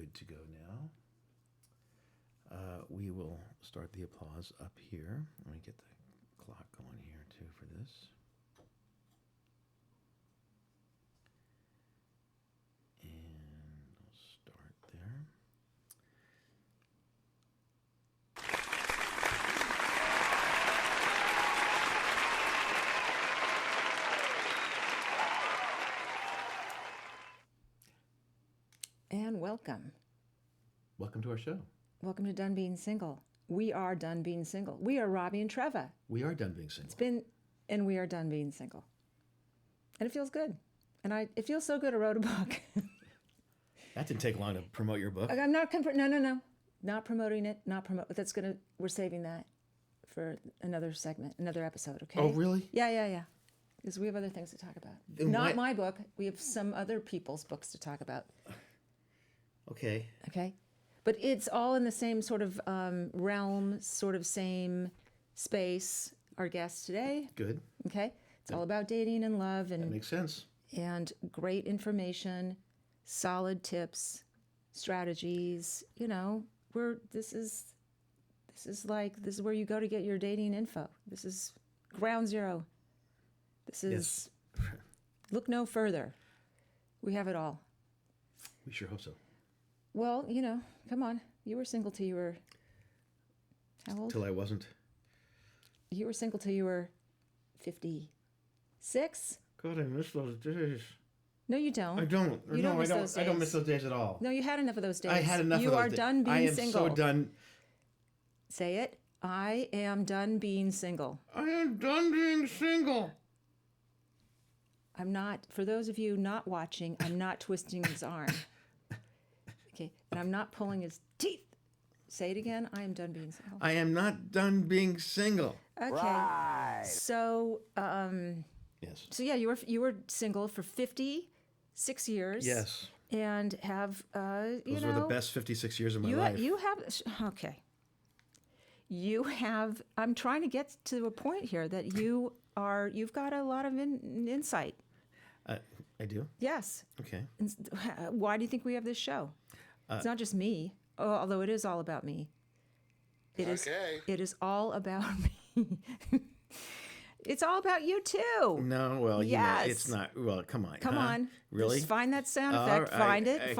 good to go now. We will start the applause up here. Let me get the clock going here too for this. And I'll start there. And welcome. Welcome to our show. Welcome to Done Being Single. We are done being single. We are Robbie and Treva. We are done being single. And we are done being single. And it feels good. And it feels so good I wrote a book. That didn't take long to promote your book. I'm not, no. Not promoting it, we're saving that for another segment, another episode, okay? Oh, really? Yeah. Because we have other things to talk about. Then Not why- my book. We have some other people's books to talk about. Okay. Okay? But it's all in the same sort of realm, sort of same space. Our guest today, Good. okay? It's all about dating and love That and makes sense. great information, solid tips, strategies. You know, this is where you go to get your dating info. This is ground zero. This is look no further. We have it all. We sure hope so. Well, come on. You were single till you were how old? Till I wasn't. You were single till you were 56? God, I miss those days. No, you don't. I don't. You don't miss those I don't days. miss those days at all. No, you had enough of those days. I had enough You of those are days. done being I am single. so done. Say it. I am done being single. I am done being single. I'm not, for those of you not watching, I'm not twisting his arm. Okay. And I'm not pulling his teeth. Say it again. I am done being single. I am not done being single. Okay. Right. So, Yes. so yeah, you were single for 56 years. Yes. And have, Those were the best 56 years of my life. Okay. You have, I'm trying to get to a point here that you've got a lot of insight. I do? Yes. Okay. And why do you think we have this show? It's not just me, although it is all about me. It is all about me. It's all about you too. No, well, Yes. it's not. Well, come on. Come huh? on. Really? Just find that sound All effect. right, Find it. I Find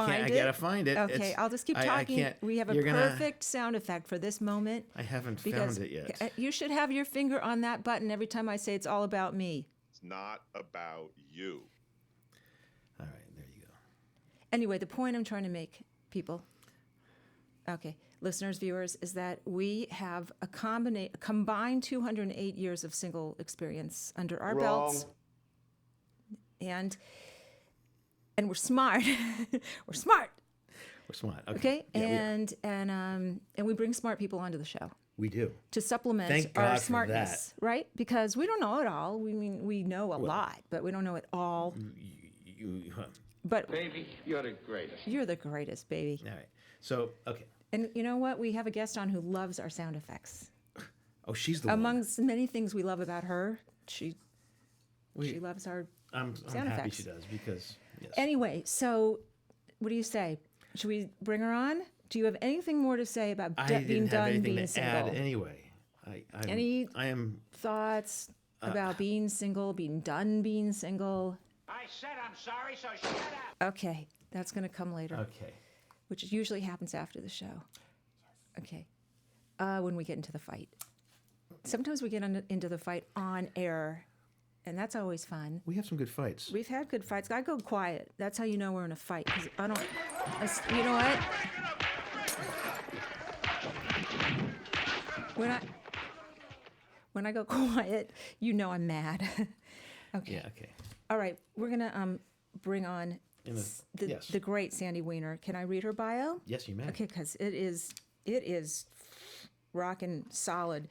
find it. it. Okay, It's- I'll just keep I talking. can't- We have a you're gonna- perfect sound effect for this moment. I haven't Because found it yet. you should have your finger on that button every time I say it's all about me. It's not about you. All right, there you go. Anyway, the point I'm trying to make, people, okay, listeners, viewers, is that we have a combined 208 years of single experience under our belts. And we're smart. We're smart. We're smart. Okay? Yeah, and we bring smart people onto the show we do. to supplement Thank God our for smartness, right? Because we don't know it all. We know a lot, but we don't know it all. But Baby, you're the greatest. you're the greatest, baby. all right. So, okay. And you know what? We have a guest on who loves our sound effects. Oh, she's the one. Amongst many things we love about her, she loves our I'm sound happy effects. she does because, yes. Anyway, so what do you say? Should we bring her on? Do you have anything more to say about I being didn't have done anything being to single? add anyway. I am. Thoughts about being single, being done being single? I said I'm sorry, so shut up. Okay, that's going to come later, Okay. which usually happens after the show. Okay, when we get into the fight. Sometimes we get into the fight on air, and that's always fun. We have some good fights. We've had good fights. I go quiet. That's how you know we're in a fight. 'Cause you know what? When I go quiet, you know I'm mad. Okay. Yeah, okay. All right. We're gonna bring on Yes. the great Sandy Weiner. Can I read her bio? Yes, you may. Okay, because it is rockin' solid.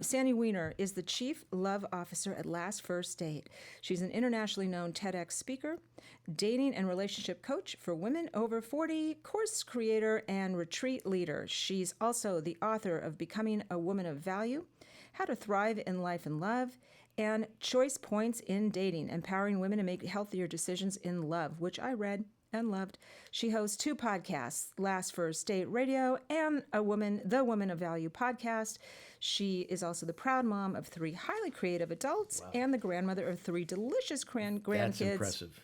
Sandy Weiner is the Chief Love Officer at Last First Date. She's an internationally known TEDx speaker, dating and relationship coach for women over 40, course creator, and retreat leader. She's also the author of Becoming a Woman of Value, How to Thrive in Life and Love, and Choice Points in Dating, Empowering Women to Make Healthier Decisions in Love, which I read and loved. She hosts 2 podcasts, Last First Date Radio and the Woman of Value podcast. She is also the proud mom of 3 highly creative adults and the grandmother of 3 delicious grandkids. That's impressive.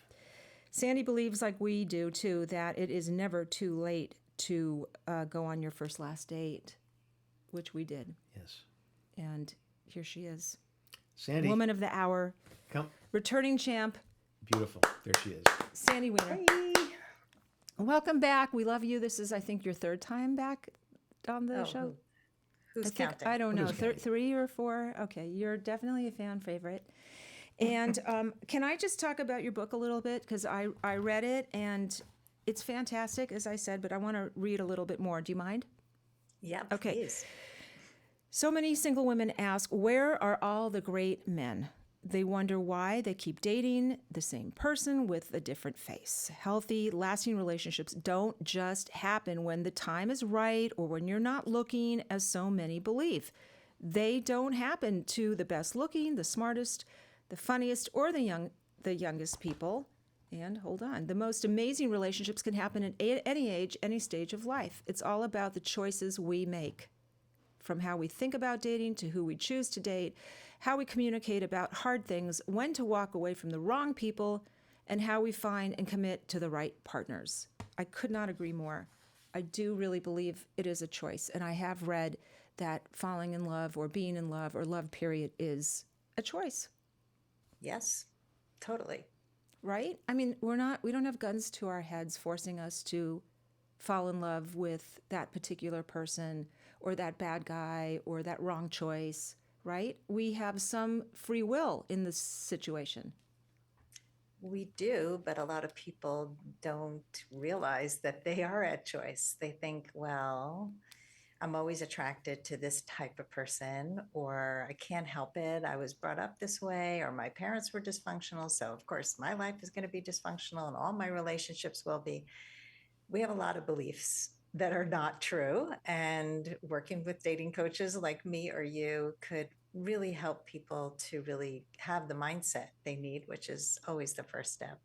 Sandy believes, like we do too, that it is never too late to go on your first last date, which we did. Yes. And here she is. Sandy. Woman of the hour. Come. Returning champ. Beautiful. There she is. Sandy Weiner. Welcome back. We love you. This is, I think, your 3rd time back on the show. Who's counting? I don't know. Who's counting? 3 or 4? Okay. You're definitely a fan favorite. And can I just talk about your book a little bit? Because I read it, and it's fantastic, as I said, but I want to read a little bit more. Do you mind? Yeah, Okay. please. So many single women ask, where are all the great men? They wonder why they keep dating the same person with a different face. Healthy, lasting relationships don't just happen when the time is right or when you're not looking, as so many believe. They don't happen to the best looking, the smartest, the funniest, or the youngest people. And hold on, the most amazing relationships can happen at any age, any stage of life. It's all about the choices we make. From how we think about dating to who we choose to date, how we communicate about hard things, when to walk away from the wrong people, and how we find and commit to the right partners. I could not agree more. I do really believe it is a choice, and I have read that falling in love or being in love or love period is a choice, Yes, totally. right? I mean, we don't have guns to our heads forcing us to fall in love with that particular person or that bad guy or that wrong choice, right? We have some free will in this situation. We do, but a lot of people don't realize that they are at choice. They think, well, I'm always attracted to this type of person, or I can't help it. I was brought up this way, or my parents were dysfunctional. So, of course, my life is going to be dysfunctional and all my relationships will be. We have a lot of beliefs that are not true. And working with dating coaches like me or you could really help people to really have the mindset they need, which is always the first step.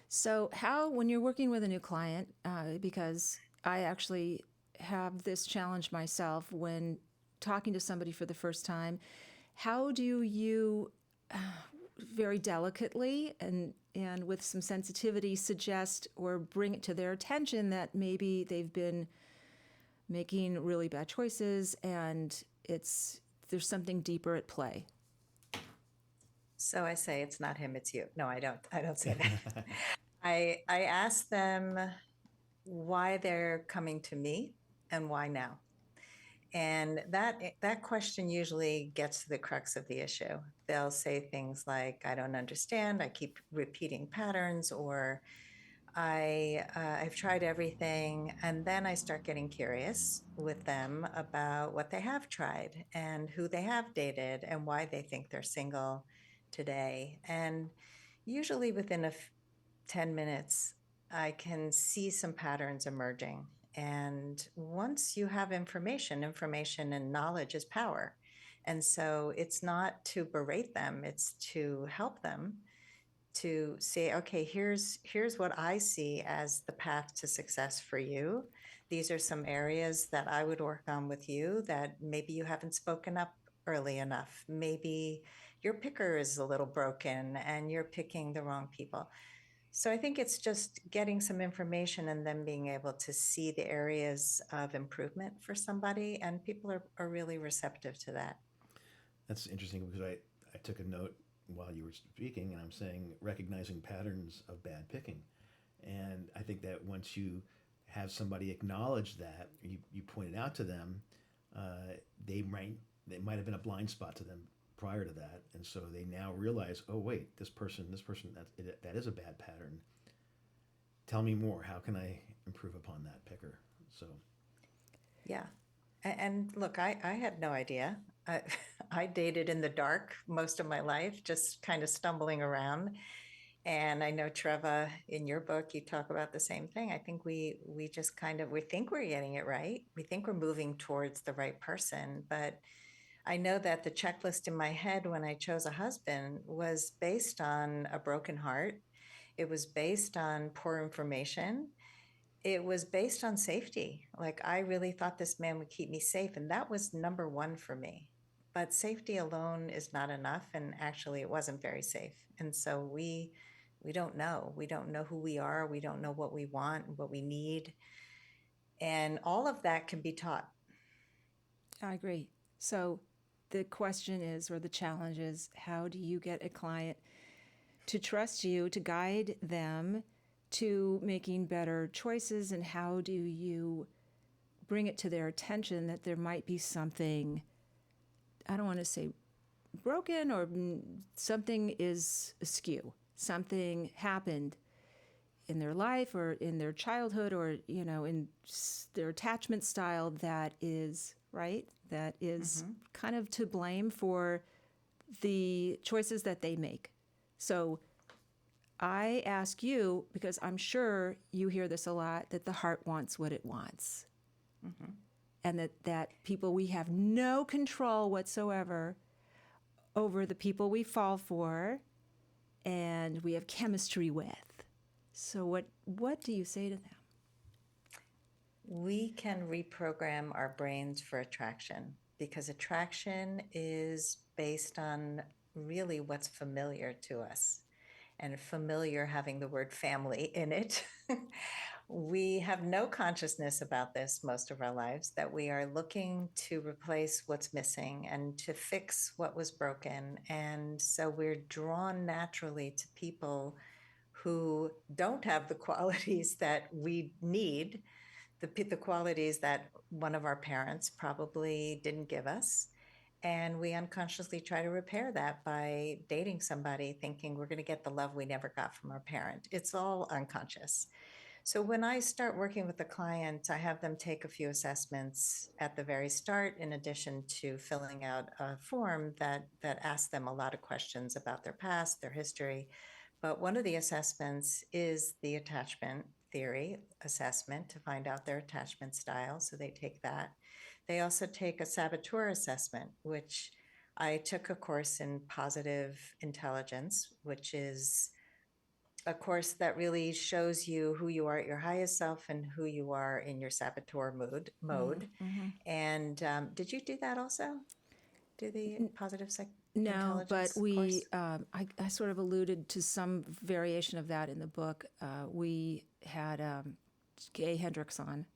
So, when you're working with a new client, because I actually have this challenge myself when talking to somebody for the first time, how do you very delicately and with some sensitivity suggest or bring it to their attention that maybe they've been making really bad choices and there's something deeper at play? So I say, it's not him, it's you. No, I don't say that. I ask them why they're coming to me and why now. And that question usually gets to the crux of the issue. They'll say things like, I don't understand, I keep repeating patterns, or I've tried everything. And then I start getting curious with them about what they have tried and who they have dated and why they think they're single today. And usually within 10 minutes, I can see some patterns emerging. And once you have information and knowledge is power. And so it's not to berate them, it's to help them to say, okay, here's what I see as the path to success for you. These are some areas that I would work on with you that maybe you haven't spoken up early enough. Maybe your picker is a little broken and you're picking the wrong people. So I think it's just getting some information and then being able to see the areas of improvement for somebody, and people are really receptive to that. That's interesting because I took a note while you were speaking, and I'm saying recognizing patterns of bad picking. And I think that once you have somebody acknowledge that, you point it out to them, they might have been a blind spot to them prior to that, and so they now realize, oh wait, this person, that is a bad pattern. Tell me more. How can I improve upon that picker? So, yeah, and look, I had no idea. I dated in the dark most of my life, just kind of stumbling around. And I know, Treva, in your book, you talk about the same thing. I think we just we think we're getting it right. We think we're moving towards the right person, but I know that the checklist in my head when I chose a husband was based on a broken heart It was based on poor information. It was based on safety. Like, I really thought this man would keep me safe, and that was number one for me. But safety alone is not enough, and actually it wasn't very safe. And so we don't know. We don't know who we are. We don't know what we want, what we need. And all of that can be taught. I agree. So the question is, or the challenge is, how do you get a client to trust you, to guide them to making better choices, and how do you bring it to their attention that there might be something, I don't want to say broken, or something is askew, something happened in their life or in their childhood, or in their attachment style that is right, that is kind of to blame for the choices that they make. So I ask you, because I'm sure you hear this a lot, that the heart wants what it wants. And that people, we have no control whatsoever over the people we fall for and we have chemistry with. So what do you say to them? We can reprogram our brains for attraction, because attraction is based on really what's familiar to us. And familiar having the word family in it. We have no consciousness about this most of our lives, that we are looking to replace what's missing and to fix what was broken. And so we're drawn naturally to people who don't have the qualities that we need, the qualities that one of our parents probably didn't give us. And we unconsciously try to repair that by dating somebody thinking we're going to get the love we never got from our parent. It's all unconscious. So when I start working with the client, I have them take a few assessments at the very start, in addition to filling out a form that asks them a lot of questions about their past, their history. But one of the assessments is the attachment theory assessment to find out their attachment style. So they take that. They also take a saboteur assessment, which I took a course in positive intelligence, which is a course that really shows you who you are at your highest self and who you are in your saboteur mode. And did you do that also? Do the positive No, but intelligence course? I sort of alluded to some variation of that in the book. We had Gay Hendricks on,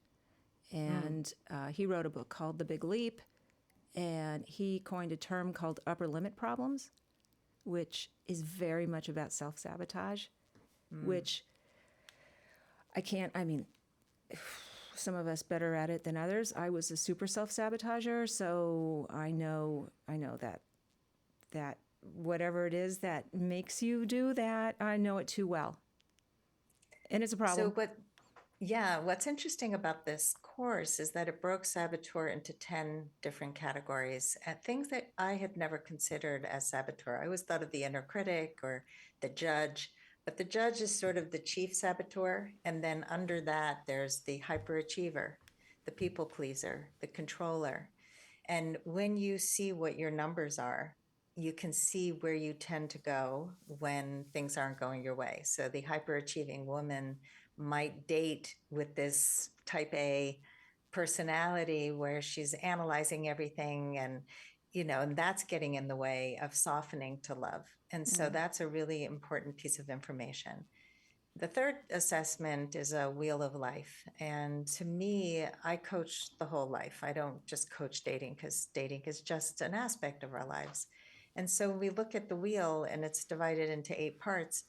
and he wrote a book called The Big Leap, and he coined a term called upper limit problems, which is very much about self-sabotage, which I mean, some of us better at it than others. I was a super self-sabotager, so I know that whatever it is that makes you do that, I know it too well. And it's a problem. So what's interesting about this course is that it broke saboteur into 10 different categories, things that I had never considered as saboteur. I always thought of the inner critic or the judge, but the judge is sort of the chief saboteur. And then under that, there's the hyperachiever, the people pleaser, the controller. And when you see what your numbers are, you can see where you tend to go when things aren't going your way. So the hyperachieving woman might date with this type A personality where she's analyzing everything, and and that's getting in the way of softening to love. And so that's a really important piece of information. The third assessment is a wheel of life. And to me, I coach the whole life. I don't just coach dating, because dating is just an aspect of our lives. And so we look at the wheel, and it's divided into 8 parts.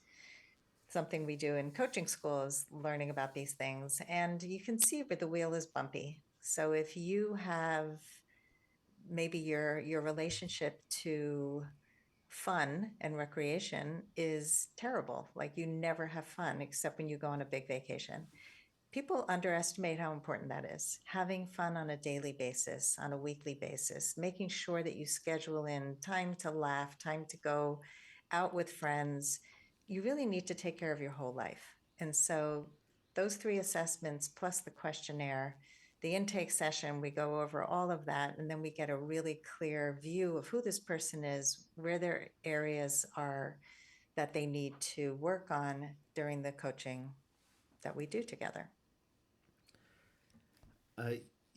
Something we do in coaching school is learning about these things. And you can see where the wheel is bumpy. So if you have maybe your relationship to fun and recreation is terrible, like you never have fun except when you go on a big vacation. People underestimate how important that is. Having fun on a daily basis, on a weekly basis, making sure that you schedule in time to laugh, time to go out with friends. You really need to take care of your whole life. And so those 3 assessments plus the questionnaire, the intake session, we go over all of that, and then we get a really clear view of who this person is, where their areas are that they need to work on during the coaching that we do together.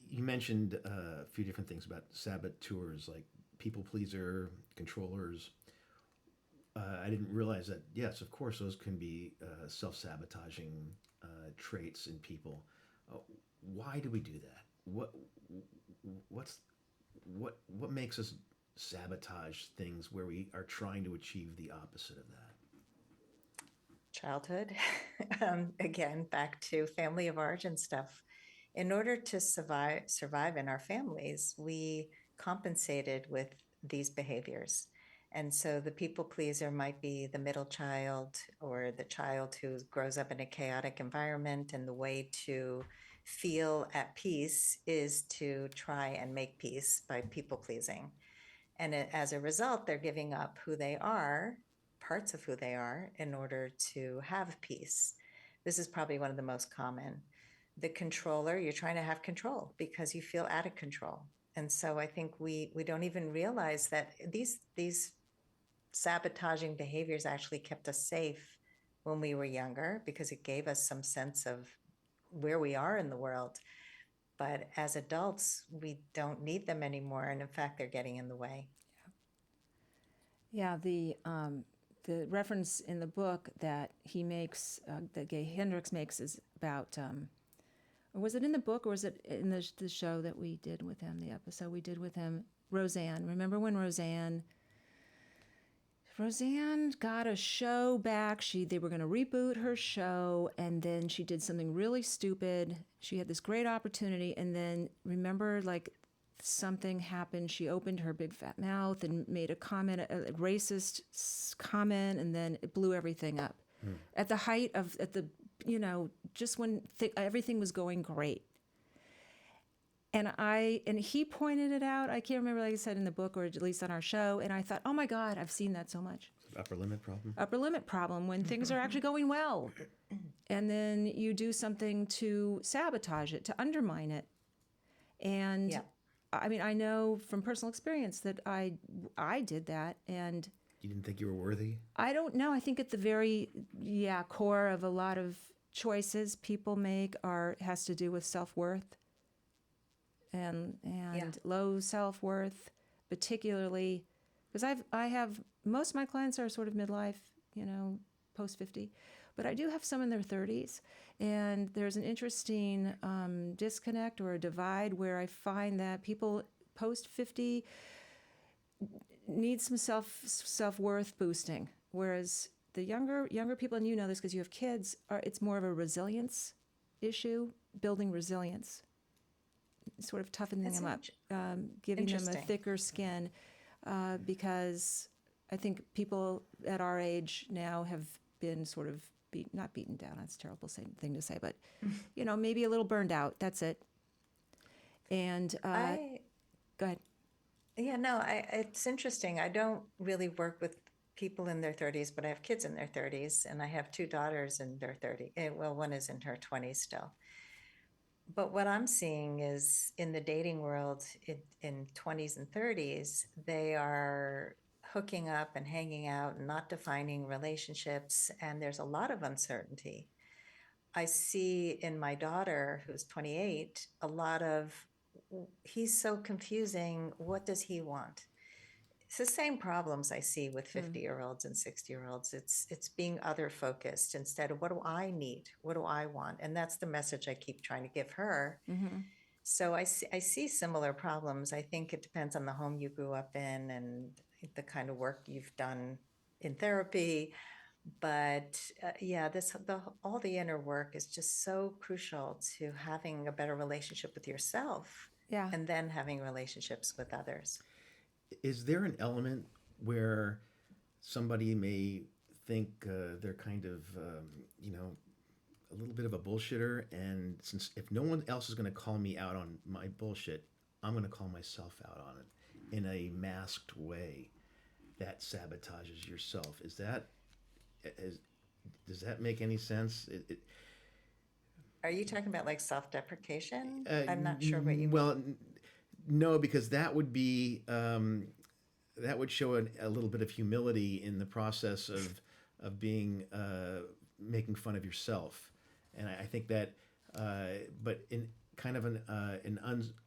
You mentioned a few different things about saboteurs, like people pleaser, controllers. I didn't realize that. Yes, of course, those can be self-sabotaging traits in people. Uh, why do we do that? What's what makes us sabotage things where we are trying to achieve the opposite of that? Childhood, again, back to family of origin stuff. In order to survive in our families, we compensated with these behaviors. And so the people pleaser might be the middle child or the child who grows up in a chaotic environment, and the way to feel at peace is to try and make peace by people pleasing. And as a result, they're giving up who they are, parts of who they are, in order to have peace. This is probably one of the most common. The controller, you're trying to have control because you feel out of control. And so I think we don't even realize that these sabotaging behaviors actually kept us safe when we were younger, because it gave us some sense of where we are in the world. But as adults, we don't need them anymore. And in fact, they're getting in the way. Yeah, the reference in the book that he makes, that Gay Hendricks makes, is about, or was it in the book, or was it in the show that we did with him, the episode we did with him, Roseanne? Remember when Roseanne got a show back? They were going to reboot her show, and then she did something really stupid. She had this great opportunity, and then remember, like, something happened. She opened her big fat mouth and made a comment, a racist comment, and then it blew everything up. At the height of, just when everything was going great. And he pointed it out. I can't remember, like I said, in the book, or at least on our show. And I thought, oh my God, I've seen that so much. Upper limit problem. Upper limit problem, when things are actually going well, and then you do something to sabotage it, to undermine it. And Yeah. I mean, I know from personal experience that I did that, and You didn't think you were worthy? I don't know. I think at the very core of a lot of choices people make has to do with self-worth and low self-worth, particularly because I have most of my clients are sort of midlife, post 50, but I do have some in their 30s, and there's an interesting disconnect or a divide where I find that people post 50 need some self-worth boosting, whereas the younger people, and you know this because you have kids, it's more of a resilience issue, building resilience, sort of toughening them up, giving them a thicker skin, because I think people at our age now have been sort of not beaten down. That's a terrible thing to say, but maybe a little burned out. That's it. And go ahead. Yeah, no, it's interesting. I don't really work with people in their 30s, but I have kids in their 30s, and I have two daughters in their 30s. Well, one is in her 20s still. But what I'm seeing is in the dating world, in 20s and 30s, they are hooking up and hanging out and not defining relationships, and there's a lot of uncertainty. I see in my daughter, who's 28, a lot of, he's so confusing. What does he want? It's the same problems I see with 50-year-olds and 60-year-olds. It's being other focused instead of, what do I need? What do I want? And that's the message I keep trying to give her. Mm-hmm. So I see similar problems. I think it depends on the home you grew up in and the kind of work you've done in therapy. But all the inner work is just so crucial to having a better relationship with yourself, and then having relationships with others. Is there an element where somebody may think they're kind of, a little bit of a bullshitter, and since if no one else is going to call me out on my bullshit, I'm going to call myself out on it in a masked way that sabotages yourself? Does that make any sense? Are you talking about like self-deprecation? I'm not sure what you mean. Well, no, because that would be that would show a little bit of humility in the process of being making fun of yourself, and I think that, but in kind of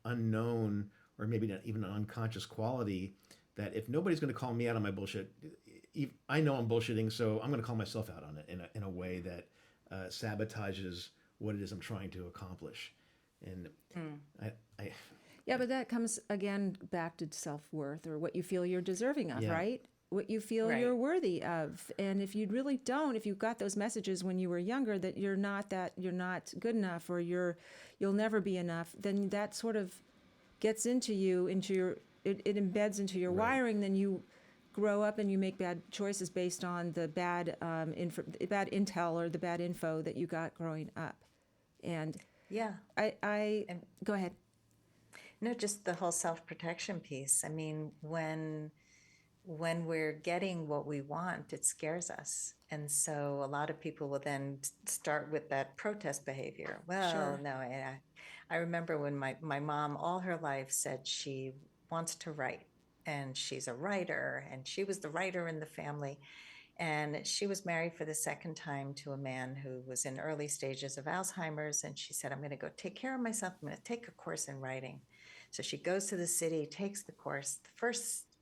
unknown or maybe not even an unconscious quality, that if nobody's going to call me out on my bullshit, I know I'm bullshitting, so I'm going to call myself out on it in a way that sabotages what it is I'm trying to accomplish. And I Yeah, but that comes again back to self-worth, or what you feel you're deserving of, Yeah. right? What you feel Right. you're worthy of. And if you really don't, if you got those messages when you were younger that you're not good enough, or you'll never be enough, then that sort of gets into you, it embeds into your Right. wiring. Then you grow up and you make bad choices based on the bad bad intel or the bad info that you got growing up. And Yeah. I And go ahead. no, just the whole self-protection piece. I mean, when we're getting what we want, it scares us. And so a lot of people will then start with that protest behavior. Well, Sure. no, I remember when my mom all her life said she wants to write, and she's a writer, and she was the writer in the family. And she was married for the second time to a man who was in early stages of Alzheimer's. And she said, I'm going to go take care of myself. I'm going to take a course in writing. So she goes to the city, takes the course, the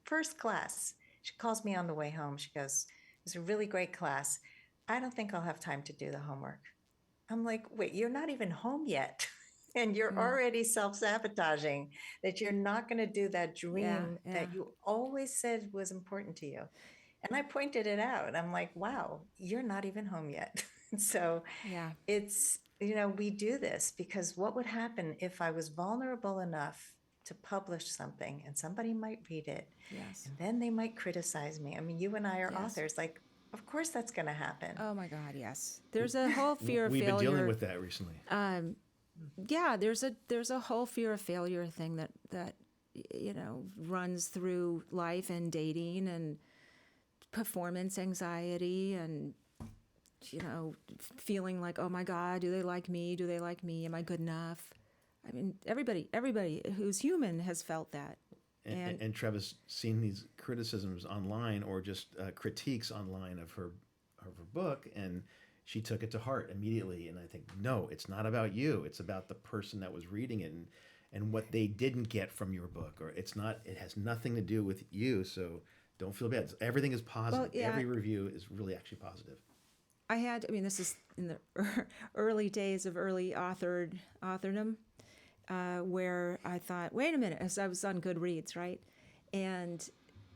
first class. She calls me on the way home. She goes, it was a really great class. I don't think I'll have time to do the homework. I'm like, wait, you're not even home yet. And you're already self-sabotaging that you're not going to do that dream Yeah. that you always said was important to you. And I pointed it out. I'm like, wow, you're not even home yet. So Yeah. it's, we do this because what would happen if I was vulnerable enough to publish something and somebody might read it Yes. and then they might criticize me? I mean, you and I are Yes. authors. Like, of course that's going to happen. Oh my God, yes. There's a whole fear of we've failure. been dealing with that recently. Yeah, there's a whole fear of failure thing that runs through life and dating and performance anxiety and feeling like, oh my God, do they like me? Do they like me? Am I good enough? I mean, everybody who's human has felt that. And Trevor's seen these criticisms online or just critiques online of her book, and she took it to heart immediately. And I think, no, it's not about you. It's about the person that was reading it and what they didn't get from your book. Or it has nothing to do with you. So don't feel bad. Everything is positive. Well, yeah. Every review is really actually positive. This is in the early days of early authordom, where I thought, wait a minute, as I was on Goodreads, right? And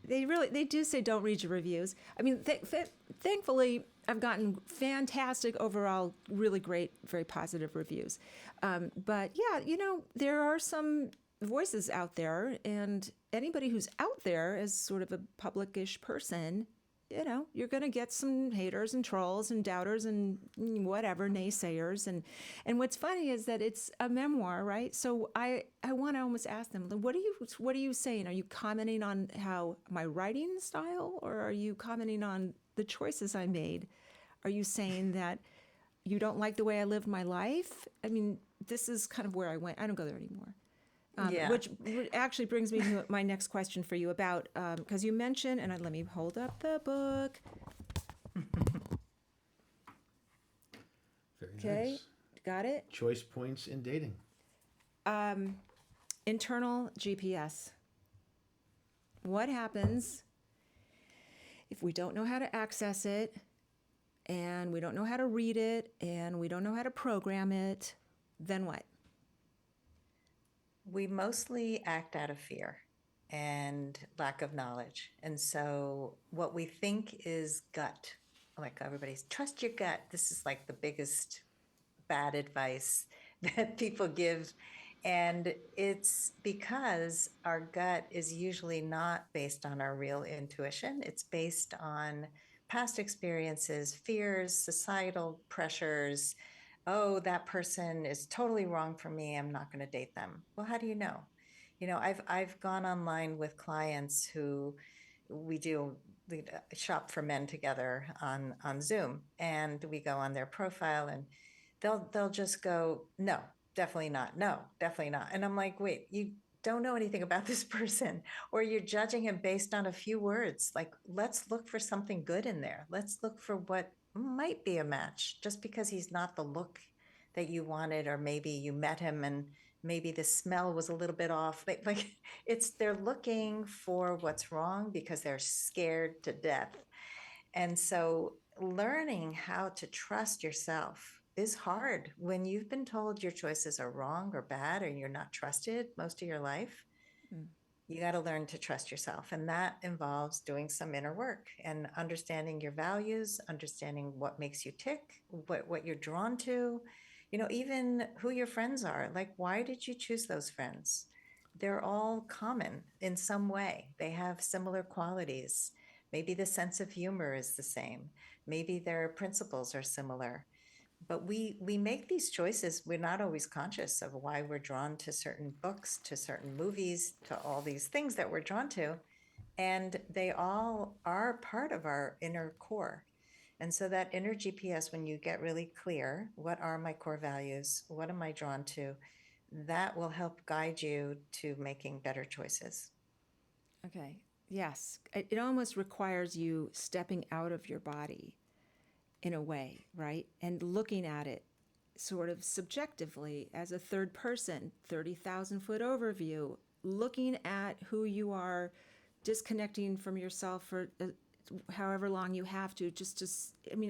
they do say don't read your reviews. I mean, thankfully, I've gotten fantastic overall, really great, very positive reviews. But yeah, there are some voices out there, and anybody who's out there as sort of a public-ish person, you're going to get some haters and trolls and doubters and whatever, naysayers. And what's funny is that it's a memoir, right? So I want to almost ask them, what are you saying? Are you commenting on how my writing style, or are you commenting on the choices I made? Are you saying that you don't like the way I lived my life? I mean, this is kind of where I went. I don't go there anymore. Yeah. Which actually brings me to my next question for you about, because you mentioned, and let me hold up the book. Very Okay, nice. got it? Choice points in dating. Internal GPS. What happens if we don't know how to access it, and we don't know how to read it, and we don't know how to program it? Then what? We mostly act out of fear and lack of knowledge. And so what we think is gut, like everybody's trust your gut. This is like the biggest bad advice that people give. And it's because our gut is usually not based on our real intuition. It's based on past experiences, fears, societal pressures. Oh, that person is totally wrong for me. I'm not going to date them. Well, how do you know? I've gone online with clients who we shop for men together on Zoom, and we go on their profile, and they'll just go, no, definitely not. No, definitely not. And I'm like, wait, you don't know anything about this person, or you're judging him based on a few words. Like, let's look for something good in there. Let's look for what might be a match. Just because he's not the look that you wanted, or maybe you met him and maybe the smell was a little bit off. Like it's, they're looking for what's wrong because they're scared to death. And so learning how to trust yourself is hard when you've been told your choices are wrong or bad, or you're not trusted most of your life. You got to learn to trust yourself. And that involves doing some inner work and understanding your values, understanding what makes you tick, what you're drawn to, even who your friends are. Like, why did you choose those friends? They're all common in some way. They have similar qualities. Maybe the sense of humor is the same. Maybe their principles are similar. But we make these choices. We're not always conscious of why we're drawn to certain books, to certain movies, to all these things that we're drawn to. And they all are part of our inner core. And so that inner GPS, when you get really clear, what are my core values? What am I drawn to? That will help guide you to making better choices. Okay. Yes. It almost requires you stepping out of your body in a way, right? And looking at it sort of subjectively as a third person, 30,000-foot overview, looking at who you are, disconnecting from yourself for however long you have to,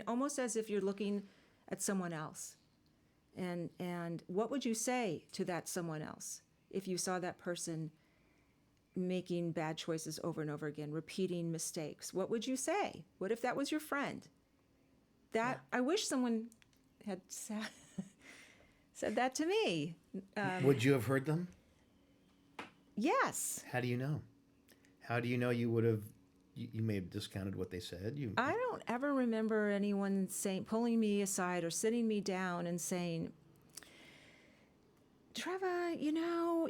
almost as if you're looking at someone else. And what would you say to that someone else if you saw that person making bad choices over and over again, repeating mistakes? What would you say? What if that was your friend? I wish someone had said that to me. Would you have heard them? Yes. How do you know? How do you know you would have? You may have discounted what they said. I don't ever remember anyone pulling me aside or sitting me down and saying, Treva,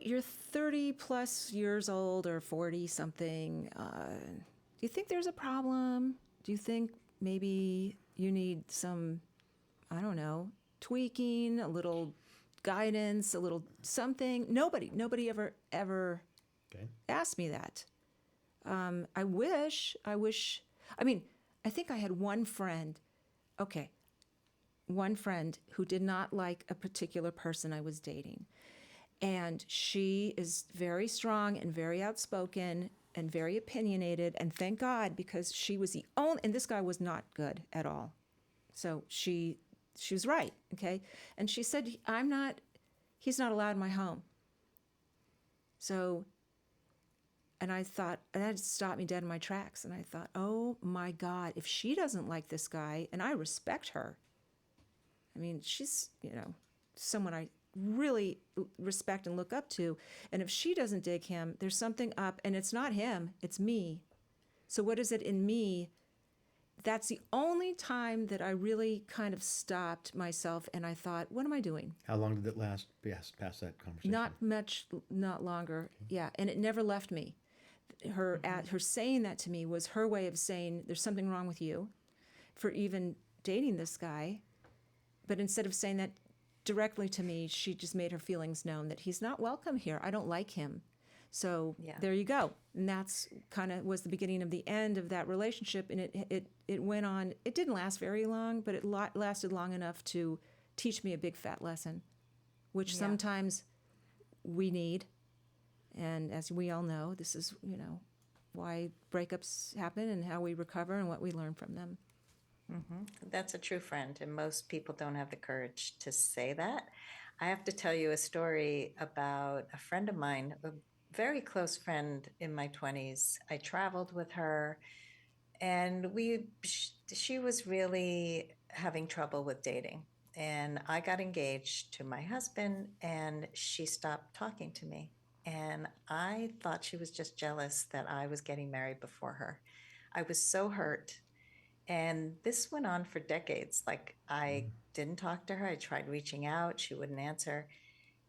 you're 30 plus years old or 40 something. Do you think there's a problem? Do you think maybe you need some, I don't know, tweaking, a little guidance, a little something? Nobody ever asked me that. I wish, I think I had one friend who did not like a particular person I was dating. And she is very strong and very outspoken and very opinionated. And thank God, because she was the only, and this guy was not good at all. So she was right, okay? And she said, he's not allowed in my home. So, and I thought, and that stopped me dead in my tracks. And I thought, oh my God, if she doesn't like this guy, and I respect her, she's, someone I really respect and look up to. And if she doesn't dig him, there's something up, and it's not him, it's me. So what is it in me? That's the only time that I really kind of stopped myself and I thought, what am I doing? How long did it last past that conversation? Not much, not longer. Okay. Yeah. And it never left me. Her saying that to me was her way of saying there's something wrong with you for even dating this guy. But instead of saying that directly to me, she just made her feelings known that he's not welcome here. I don't like him. So There you go. And that's kind of was the beginning of the end of that relationship. And it went on. It didn't last very long, but it lasted long enough to teach me a big fat lesson, which sometimes we need. And as we all know, this is, why breakups happen and how we recover and what we learn from them. Mm-hmm. That's a true friend, and most people don't have the courage to say that. I have to tell you a story about a friend of mine, a very close friend in my 20s. I traveled with her, and she was really having trouble with dating. And I got engaged to my husband, and she stopped talking to me. And I thought she was just jealous that I was getting married before her. I was so hurt. And this went on for decades. Like, I didn't talk to her. I tried reaching out. She wouldn't answer.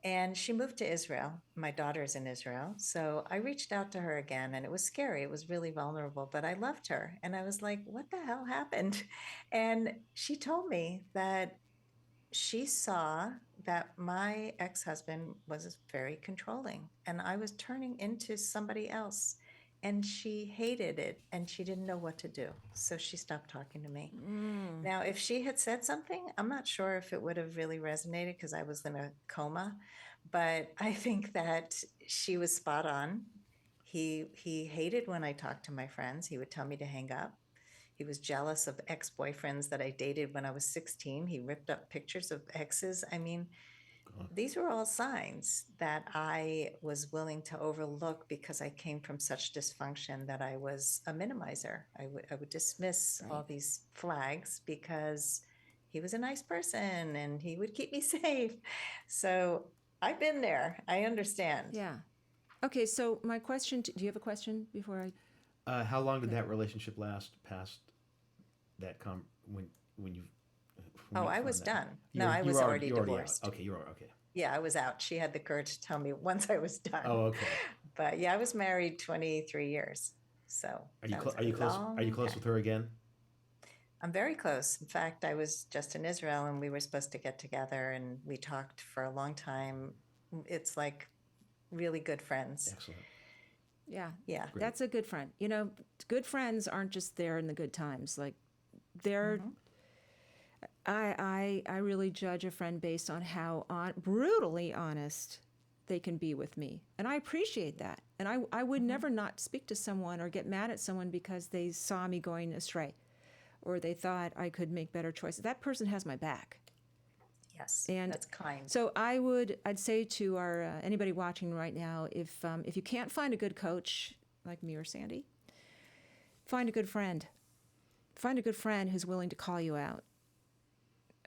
And she moved to Israel. My daughter's in Israel. So I reached out to her again, and it was scary. It was really vulnerable, but I loved her. And I was like, what the hell happened? And she told me that she saw that my ex-husband was very controlling and I was turning into somebody else. And she hated it and she didn't know what to do. So she stopped talking to me. Now, if she had said something, I'm not sure if it would have really resonated because I was in a coma. But I think that she was spot on. He hated when I talked to my friends. He would tell me to hang up. He was jealous of ex-boyfriends that I dated when I was 16. He ripped up pictures of exes. I mean, these were all signs that I was willing to overlook because I came from such dysfunction that I was a minimizer. I would dismiss all these flags because he was a nice person and he would keep me safe. So I've been there. I understand. Yeah. Okay, so my question, do you have a question before I? How long did that relationship last past that when you? Oh, I was done. No, I was already divorced. Out. Okay, you were okay. Yeah, I was out. She had the courage to tell me once I was done. Oh, okay. But yeah, I was married 23 years. So Are you close? Are you close with her again? I'm very close. In fact, I was just in Israel and we were supposed to get together and we talked for a long time. It's like really good friends. Excellent. Yeah. Yeah. Great. That's a good friend. You know, good friends aren't just there in the good times. Like they're I really judge a friend based on how brutally honest they can be with me. And I appreciate that. And I would never not speak to someone or get mad at someone because they saw me going astray or they thought I could make better choices. That person has my back. Yes. And that's kind. So I'd say to our anybody watching right now, if you can't find a good coach like me or Sandy, find a good friend. Find a good friend who's willing to call you out.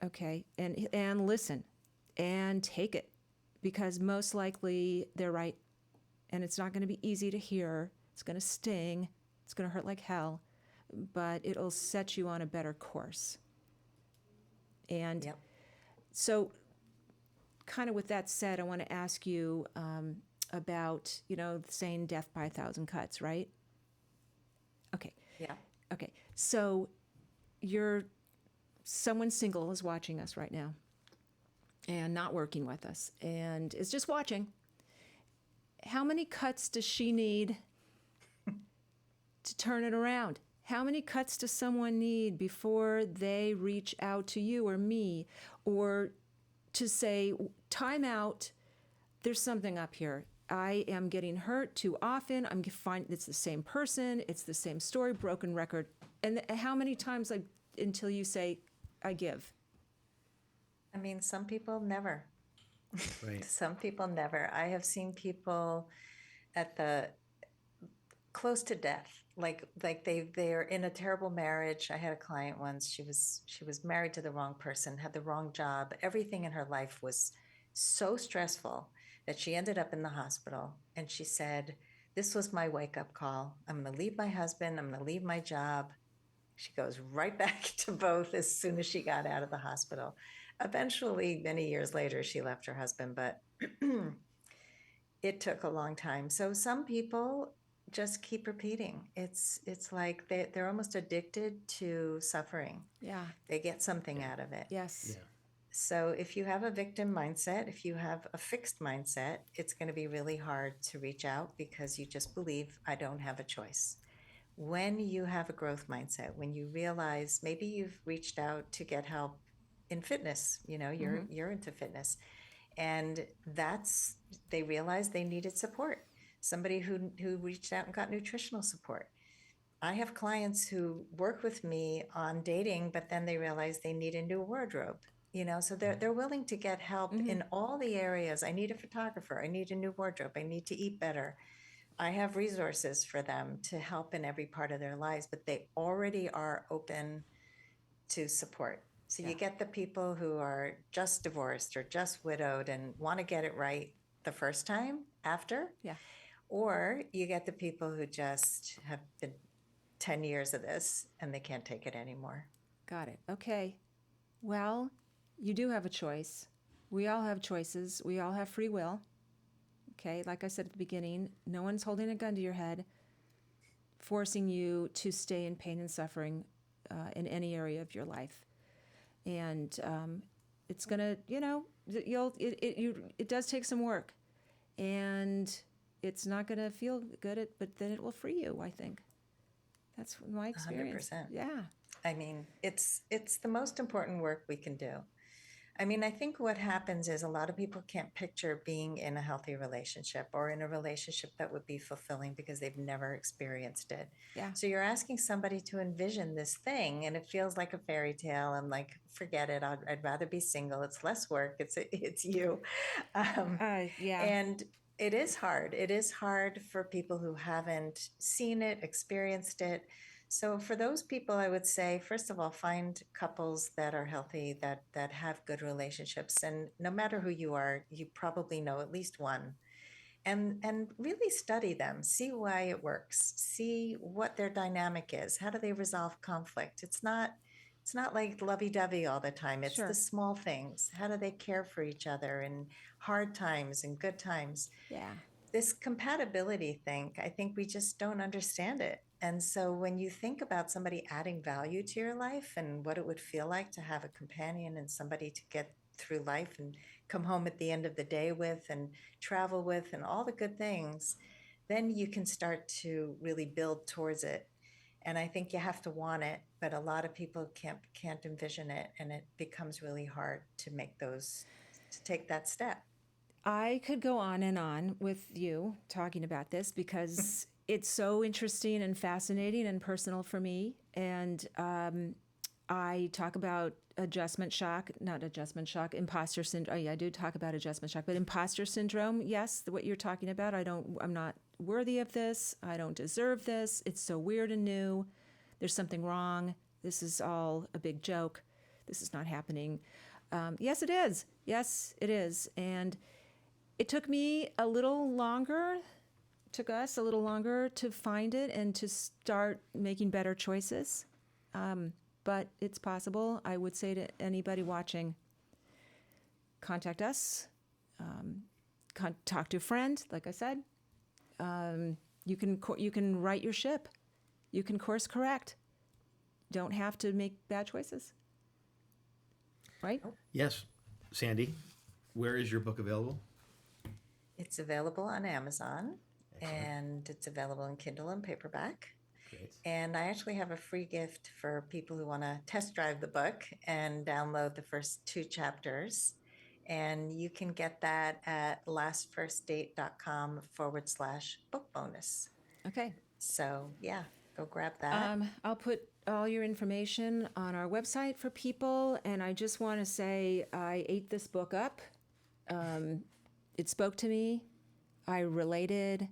Okay, and listen, and take it, because most likely they're right, and it's not going to be easy to hear. It's going to sting. It's going to hurt like hell, but it'll set you on a better course. And Yep. so, kind of with that said, I want to ask you about, saying death by 1,000 cuts, right? Okay. Yeah. Okay. So someone single is watching us right now and not working with us and is just watching. How many cuts does she need to turn it around? How many cuts does someone need before they reach out to you or me or to say, time out, there's something up here. I am getting hurt too often. I'm finding it's the same person. It's the same story, broken record. And how many times until you say, I give? I mean, some people never. Right. Some people never. I have seen people at the close to death. Like they're in a terrible marriage. I had a client once. She was married to the wrong person, had the wrong job. Everything in her life was so stressful that she ended up in the hospital. And she said, "This was my wake-up call. I'm going to leave my husband. I'm going to leave my job." She goes right back to both as soon as she got out of the hospital. Eventually, many years later, she left her husband, but it took a long time. So some people just keep repeating. It's like they're almost addicted to suffering. Yeah. They get something out of it. Yes. Yeah. So if you have a victim mindset, if you have a fixed mindset, it's going to be really hard to reach out because you just believe I don't have a choice. When you have a growth mindset, when you realize maybe you've reached out to get help in fitness, you're into fitness, and they realized they needed support. Somebody who reached out and got nutritional support. I have clients who work with me on dating, but then they realize they need a new wardrobe. So they're willing to get help in all the areas. I need a photographer. I need a new wardrobe. I need to eat better. I have resources for them to help in every part of their lives, but they already are open to support. So you get the people who are just divorced or just widowed and want to get it right the first time after. Yeah. Or you get the people who just have been 10 years of this and they can't take it anymore. Got it. Okay. Well, you do have a choice. We all have choices. We all have free will. Okay, like I said at the beginning, no one's holding a gun to your head, forcing you to stay in pain and suffering in any area of your life. And It's gonna, it does take some work, and it's not gonna feel good, but then it will free you. I think that's my experience. 100%. Yeah. I mean, it's the most important work we can do. I mean, I think what happens is a lot of people can't picture being in a healthy relationship or in a relationship that would be fulfilling because they've never experienced it. Yeah. So you're asking somebody to envision this thing, and it feels like a fairy tale. I'm like, forget it. I'd rather be single. It's less work. It's you. Yeah. And it is hard. It is hard for people who haven't seen it, experienced it. So for those people, I would say, first of all, find couples that are healthy, that have good relationships. And no matter who you are, you probably know at least one. And really study them, see why it works, see what their dynamic is. How do they resolve conflict? It's not like lovey-dovey all the time. It's Sure. the small things. How do they care for each other in hard times and good times? Yeah. This compatibility thing, I think we just don't understand it. And so when you think about somebody adding value to your life and what it would feel like to have a companion and somebody to get through life and come home at the end of the day with and travel with and all the good things, then you can start to really build towards it. And I think you have to want it, but a lot of people can't envision it, and it becomes really hard to take that step. I could go on and on with you talking about this because it's so interesting and fascinating and personal for me. And I talk about imposter syndrome. Oh, yeah, I do talk about adjustment shock, but imposter syndrome, yes, what you're talking about. I'm not worthy of this. I don't deserve this. It's so weird and new. There's something wrong. This is all a big joke. This is not happening. Yes, it is. Yes, it is. And it took me a little longer, took us a little longer to find it and to start making better choices. But it's possible. I would say to anybody watching, contact us, talk to a friend, like I said. You can right your ship. You can course correct. Don't have to make bad choices. Right? Yes. Sandy, where is your book available? It's available on Amazon. Excellent. And it's available in Kindle and paperback. Great. And I actually have a free gift for people who want to test drive the book and download the first 2 chapters. And you can get that at lastfirstdate.com/book bonus. Okay. So yeah, go grab that. I'll put all your information on our website for people. And I just want to say I ate this book up. It spoke to me. I related.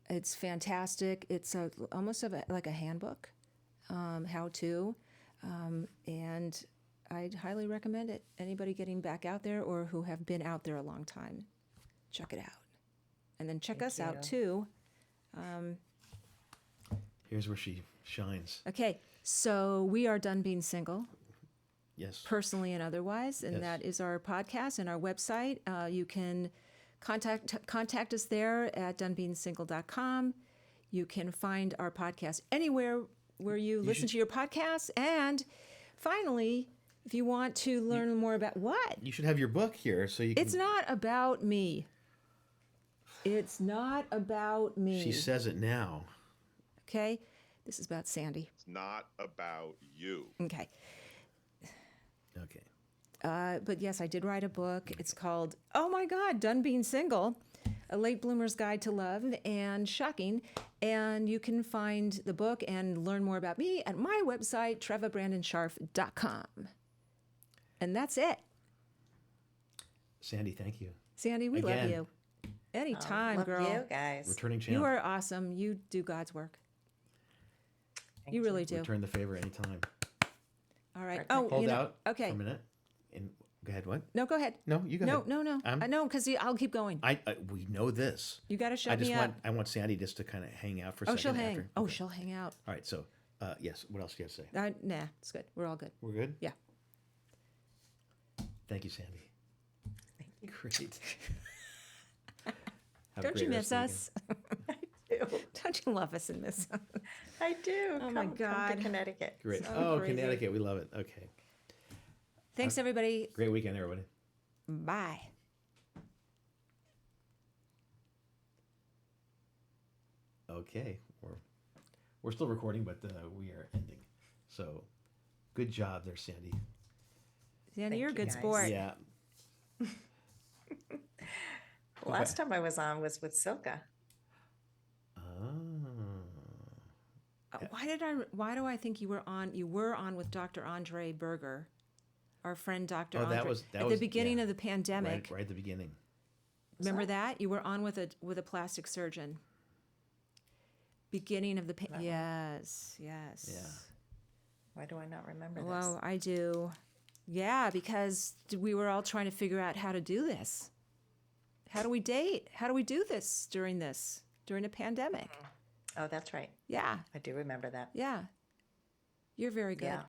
It's fantastic. It's almost like a handbook, how to, and I'd highly recommend it. Anybody getting back out there or who have been out there a long time, check it out. And then check us out too. Here's where she shines. Okay, so we are done being single. Yes. Personally and otherwise, and Yes. that is our podcast and our website. You can contact us there at donebeingsingle.com. You can find our podcast anywhere where you listen to your podcasts. And finally, if you want to learn more about what? You should have your book here so you can... It's not about me. It's not about me. She says it now. Okay? This is about Sandy. It's not about you. Okay. Okay. But yes, I did write a book. It's called, oh my God, Done Being Single, A Late Bloomer's Guide to Love and Shocking. And you can find the book and learn more about me at my website, trevabrandonsharf.com. And that's it. Sandy, thank you. Sandy, we love Again. you. Anytime, Love girl. you guys. Returning champ. You are awesome. You do God's work. Thank You really do. Return the favor anytime. All right. Perfect. Oh, Hold out okay. for a minute. And go ahead. What? No, go ahead. No, you go No, ahead. no. I know, because I'll keep going. We know this. You got to I shut just me want up. I want Sandy just to kind of hang out for a Oh, second. she'll hang. after. Oh, Okay. she'll hang out. All right. So, yes. What else do you have to say? Nah, it's good. We're all good. We're good. Yeah. Thank you, Sandy. Great. Have a Don't you great miss rest of the us? you. Don't you love us in this? I do. Oh my Come God. to Connecticut. weekend. Great. So Oh, crazy. Connecticut. We love it. Okay. Thanks, everybody. Great weekend, everybody. Bye. Okay, we're still recording, but we are ending. So, good job there, Sandy. Sandy, Thank you're a you, good guys. sport. Yeah. Last time I was on was with Silka. Why do I think you were on? You were on with Dr. Andre Berger, our friend Dr. Oh, Andre. that was at the beginning of the right, pandemic. right at the beginning. Remember that? You were on with a plastic surgeon. Beginning of the yes. Yeah. Why do I not remember this? Well, I do. Yeah, because we were all trying to figure out how to do this. How do we date? How do we do this during a pandemic? Oh, that's right. Yeah, I do remember that. yeah. You're very good. Yeah.